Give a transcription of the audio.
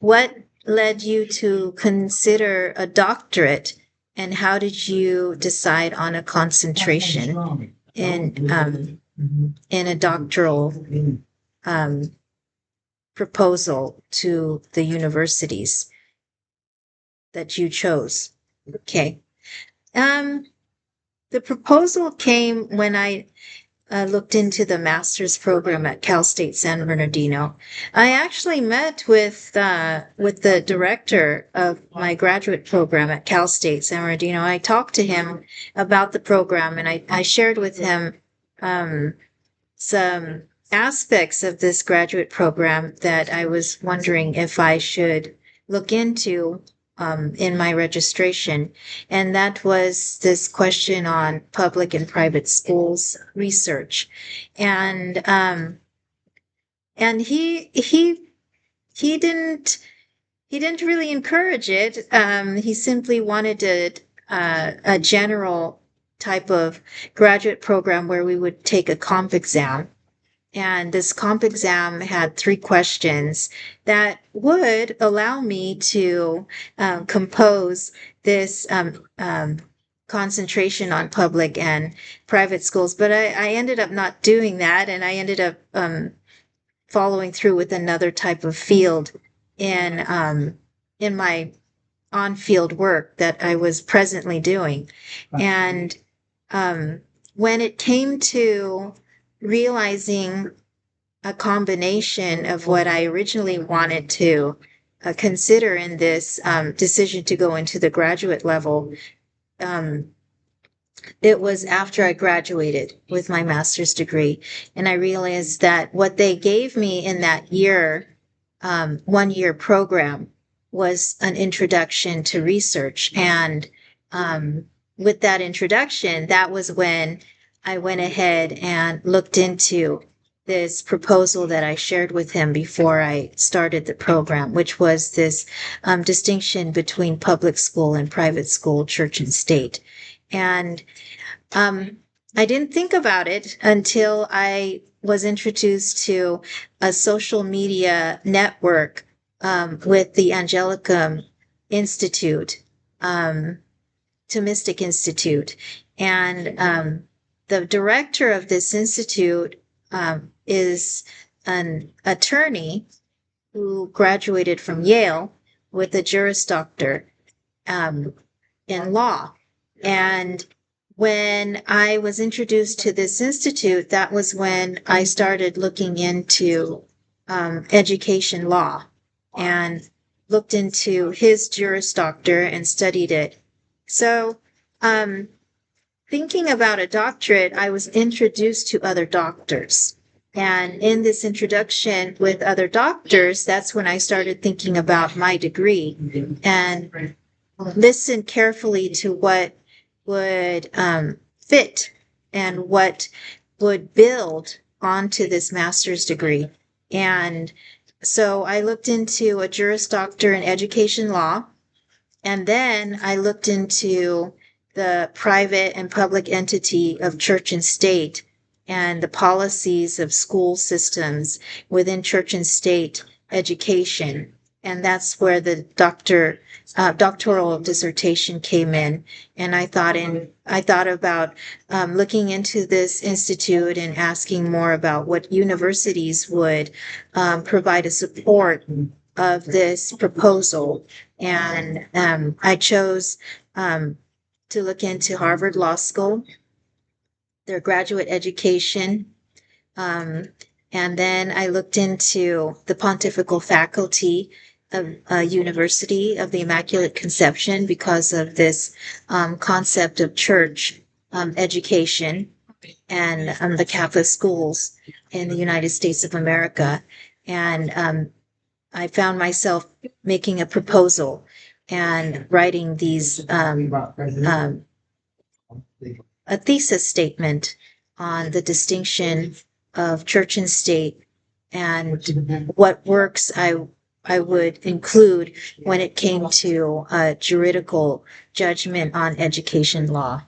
what led you to consider a doctorate, and how did you decide on a concentration in a doctoral proposal to the universities that you chose? Okay. The proposal came when I looked into the master's program at Cal State San Bernardino. I actually met with the director of my graduate program at Cal State San Bernardino. I talked to him about the program, and I shared with him some aspects of this graduate program that I was wondering if I should look into in my registration. And that was this question on public and private schools research. And he didn't really encourage it. He simply wanted a general type of graduate program where we would take a comp exam. And this comp exam had 3 questions that would allow me to compose this concentration on public and private schools. But I ended up not doing that, and I ended up following through with another type of field in my on-field work that I was presently doing. And when it came to realizing a combination of what I originally wanted to consider in this decision to go into the graduate level, it was after I graduated with my master's degree, and I realized that what they gave me in that year, 1-year program, was an introduction to research. And with that introduction, that was when I went ahead and looked into this proposal that I shared with him before I started the program, which was this distinction between public school and private school, church and state. And I didn't think about it until I was introduced to a social media network with the Angelicum Institute, Thomistic Institute. And the director of this institute is an attorney who graduated from Yale with a Juris Doctor in law. And when I was introduced to this institute, that was when I started looking into education law, and looked into his Juris Doctor and studied it. So, thinking about a doctorate, I was introduced to other doctors. And in this introduction with other doctors, that's when I started thinking about my degree and listened carefully to what would fit and what would build onto this master's degree. And so I looked into a Juris Doctor in education law, and then I looked into the private and public entity of church and state and the policies of school systems within church and state education. And that's where the doctoral dissertation came in. And I thought about looking into this institute and asking more about what universities would provide a support of this proposal. And I chose to look into Harvard Law School, their graduate education. And then I looked into the Pontifical Faculty of University of the Immaculate Conception because of this concept of church education and the Catholic schools in the United States of America. And I found myself making a proposal and writing a thesis statement on the distinction of church and state and what works I would include when it came to juridical judgment on education law.